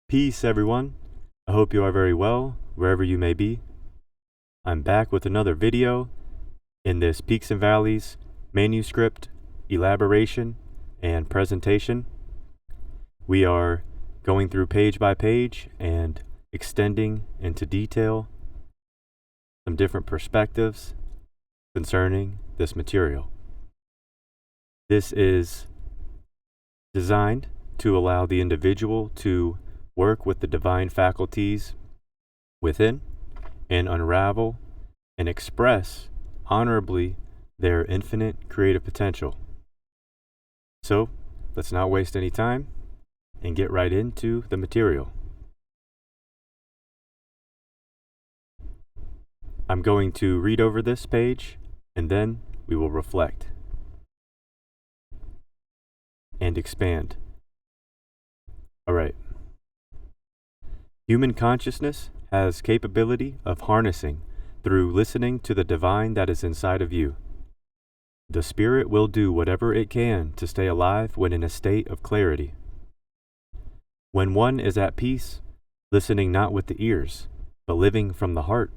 Peace, everyone. I hope you are very well, wherever you may be. I'm back with another video in this Peaks and Valleys manuscript elaboration and presentation. We are going through page by page and extending into detail some different perspectives concerning this material. This is designed to allow the individual to work with the divine faculties within and unravel and express honorably their infinite creative potential. So let's not waste any time and get right into the material. I'm going to read over this page and then we will reflect and expand. All right. Human consciousness has capability of harnessing through listening to the divine that is inside of you. The spirit will do whatever it can to stay alive when in a state of clarity. When one is at peace, listening not with the ears, but living from the heart,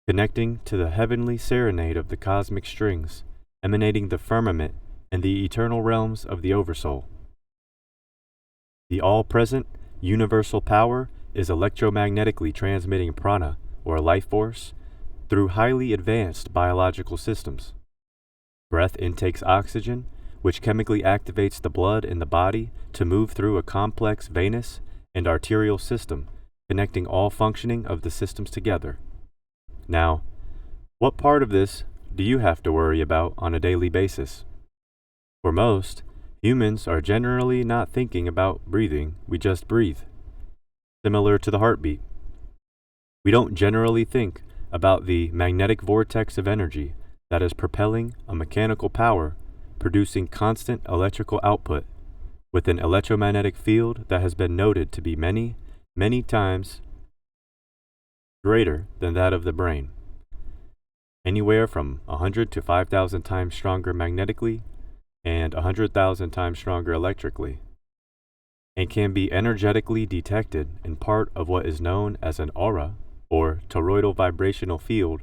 connecting to the heavenly serenade of the cosmic strings, emanating the firmament and the eternal realms of the Oversoul. The all-present, universal power is electromagnetically transmitting prana, or life force, through highly advanced biological systems. Breath intakes oxygen, which chemically activates the blood in the body to move through a complex venous and arterial system, connecting all functioning of the systems together. Now, what part of this do you have to worry about on a daily basis? For most, humans are generally not thinking about breathing, we just breathe. Similar to the heartbeat. We don't generally think about the magnetic vortex of energy that is propelling a mechanical power, producing constant electrical output with an electromagnetic field that has been noted to be many, many times greater than that of the brain. Anywhere from 100 to 5,000 times stronger magnetically and 100,000 times stronger electrically, and can be energetically detected in part of what is known as an aura, or toroidal vibrational field,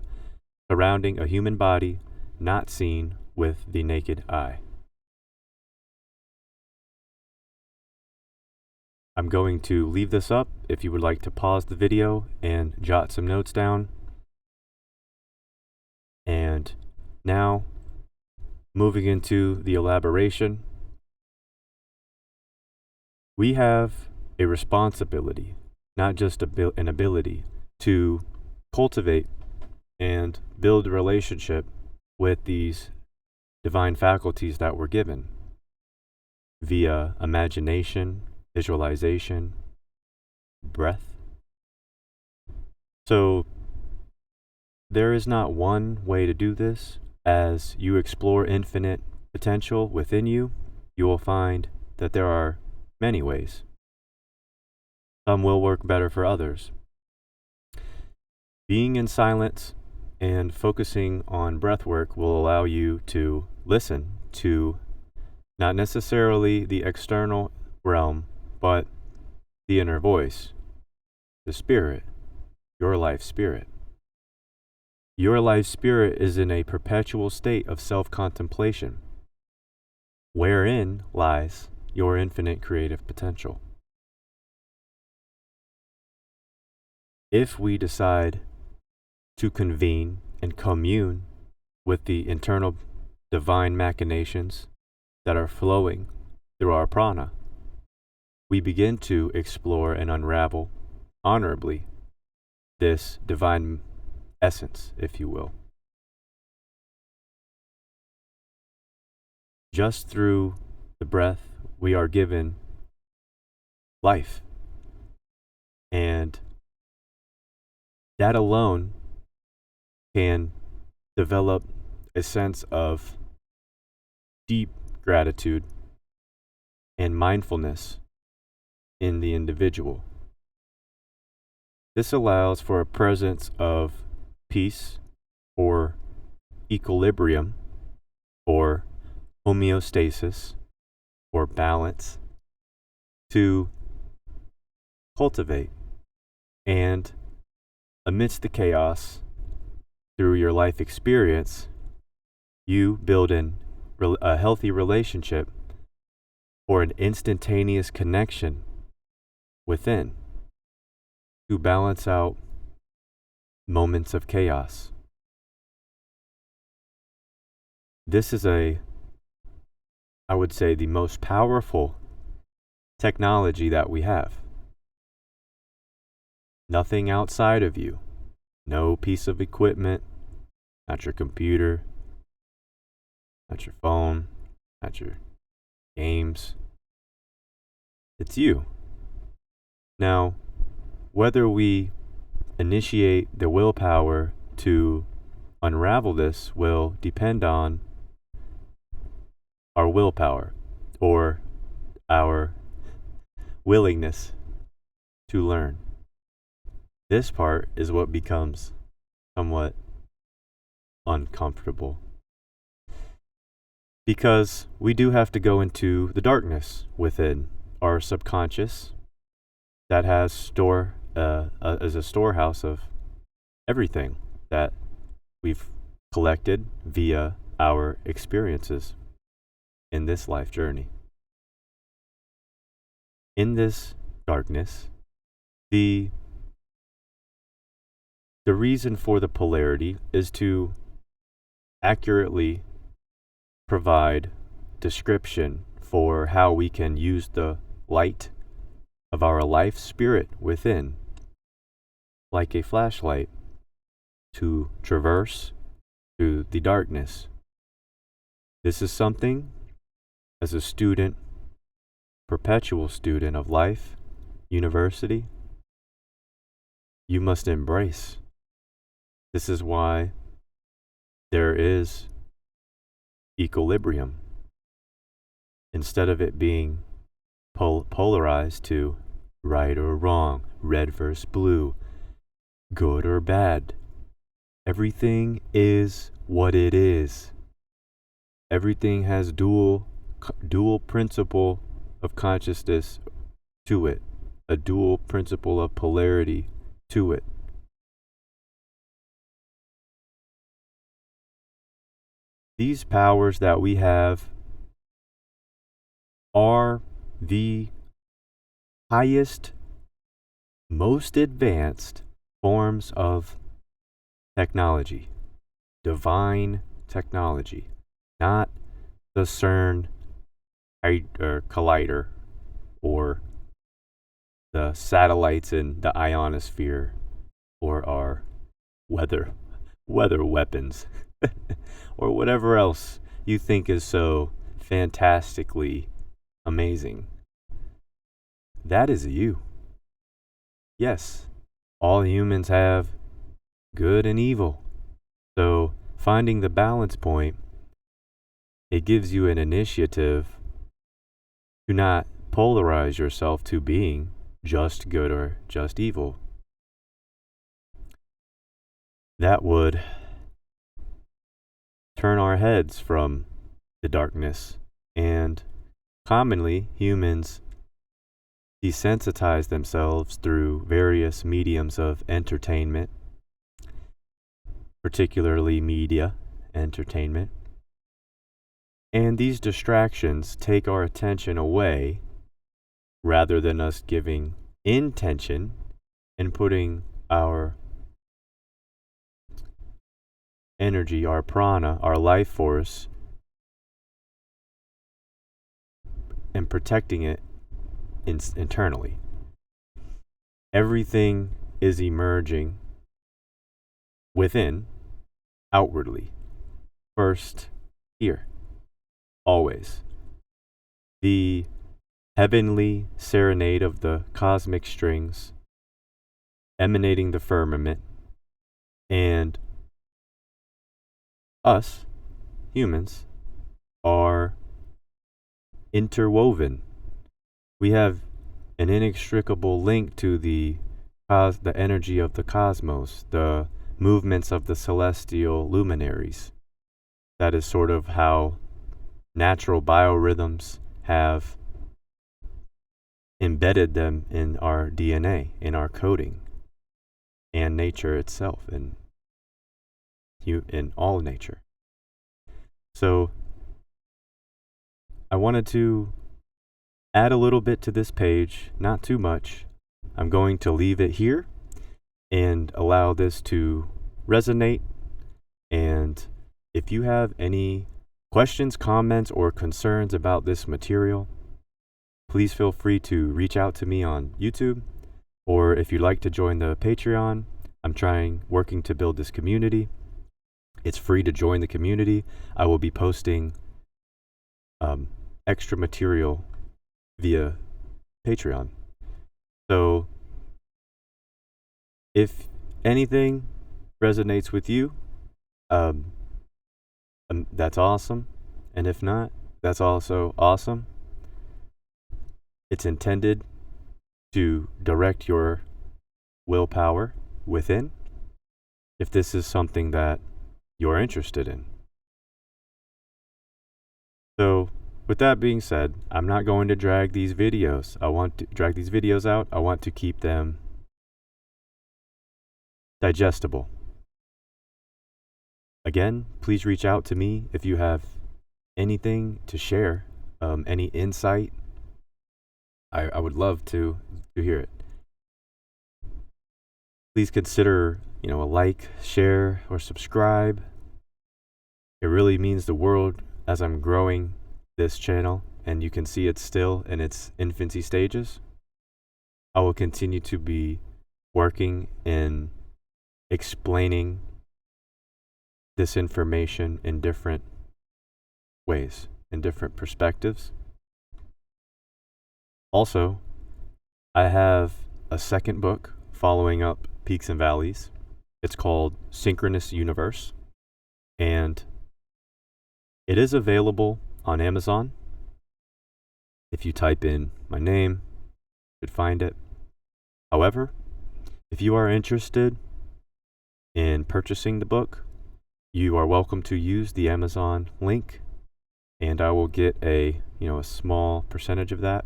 surrounding a human body not seen with the naked eye. I'm going to leave this up if you would like to pause the video and jot some notes down. And now, moving into the elaboration, we have a responsibility, not just an ability, to cultivate and build a relationship with these divine faculties that we're given via imagination, visualization, breath. So there is not one way to do this. As you explore infinite potential within you, you will find that there are many ways. Some will work better for others. Being in silence and focusing on breath work will allow you to listen to not necessarily the external realm, but the inner voice, the spirit, your life spirit. Your life spirit is in a perpetual state of self-contemplation, wherein lies your infinite creative potential. If we decide to convene and commune with the internal divine machinations that are flowing through our prana, we begin to explore and unravel honorably this divine essence, if you will. Just through the breath, we are given life. And that alone can develop a sense of deep gratitude and mindfulness in the individual. This allows for a presence of peace or equilibrium or homeostasis or balance to cultivate. And amidst the chaos, through your life experience, you build a healthy relationship or an instantaneous connection within to balance out moments of chaos. This is I would say, the most powerful technology that we have. Nothing outside of you. No piece of equipment, not your computer, not your phone, not your games. It's you. Now, whether we initiate the willpower to unravel this will depend on our willpower or our willingness to learn. This part is what becomes somewhat uncomfortable, because we do have to go into the darkness within our subconscious that has as a storehouse of everything that we've collected via our experiences in this life journey. In this darkness, the reason for the polarity is to accurately provide description for how we can use the light of our life spirit within, like a flashlight, to traverse through the darkness. This is something, as a student, perpetual student of life, university, you must embrace. This is why there is equilibrium. Instead of it being polarized to right or wrong, red versus blue, good or bad, everything is what it is. Everything has dual principle of consciousness to it, a dual principle of polarity to it. These powers that we have are the highest, most advanced forms of technology, divine technology, not the CERN collider or the satellites in the ionosphere or our weather weapons or whatever else you think is so fantastically amazing. That is you. Yes, all humans have good and evil. So finding the balance point, it gives you an initiative to not polarize yourself to being just good or just evil. That would turn our heads from the darkness, and commonly humans desensitize themselves through various mediums of entertainment, particularly media entertainment. And these distractions take our attention away rather than us giving intention and putting our energy, our prana, our life force, and protecting it internally. Everything is emerging within, outwardly. First, here. Always. The heavenly serenade of the cosmic strings emanating the firmament, and us, humans, are interwoven. We have an inextricable link to the energy of the cosmos, the movements of the celestial luminaries. That is sort of how natural biorhythms have embedded them in our DNA, in our coding, and nature itself, and in all nature. So I wanted to add a little bit to this page, not too much. I'm going to leave it here and allow this to resonate. And if you have any questions, comments, or concerns about this material, please feel free to reach out to me on YouTube, or if you'd like to join the Patreon. I'm working to build this community. It's free to join the community. I will be posting extra material via Patreon. So if anything resonates with you, that's awesome. And if not, that's also awesome. It's intended to direct your willpower within, if this is something that you're interested in. So with that being said, I'm not going to drag these videos. I want to drag these videos out. I want to keep them digestible. Again, please reach out to me if you have anything to share, any insight. I would love to hear it. Please consider, a like, share, or subscribe. It really means the world as I'm growing this channel, and you can see it's still in its infancy stages. I will continue to be working in explaining this information in different ways, in different perspectives. Also, I have a second book following up Peaks and Valleys. It's called Synchronous Universe, and it is available on Amazon. If you type in my name, you should find it. However, if you are interested in purchasing the book, you are welcome to use the Amazon link, and I will get a small percentage of that.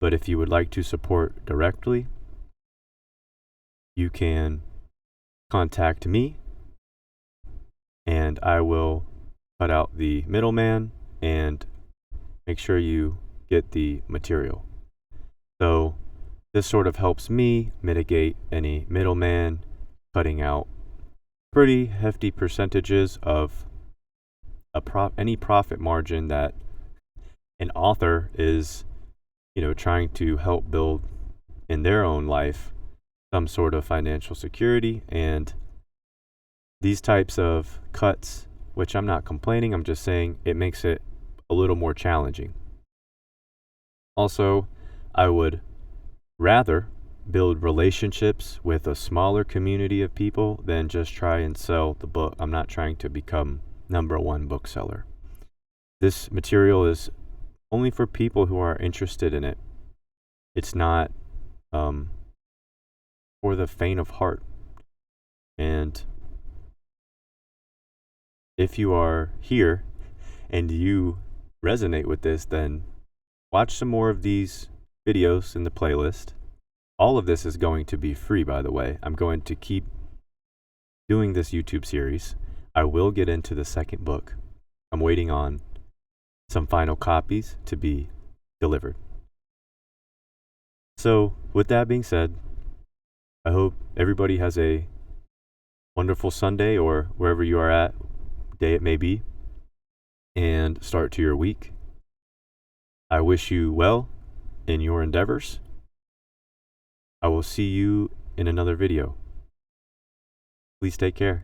But if you would like to support directly, you can contact me, and I will cut out the middleman and make sure you get the material. So this sort of helps me mitigate any middleman, cutting out pretty hefty percentages of any profit margin that an author is trying to help build in their own life some sort of financial security. And these types of cuts, which I'm not complaining, I'm just saying it makes it a little more challenging. Also, I would rather build relationships with a smaller community of people than just try and sell the book. I'm not trying to become #1 bookseller. This material is only for people who are interested in it. It's not for the faint of heart. And if you are here and you resonate with this, then watch some more of these videos in the playlist. All of this is going to be free, by the way. I'm going to keep doing this YouTube series. I will get into the second book. I'm waiting on some final copies to be delivered. So with that being said, I hope everybody has a wonderful Sunday, or wherever you are at, day it may be, and start to your week. I wish you well in your endeavors. I will see you in another video. Please take care,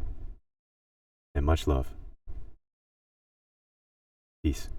and much love. Peace.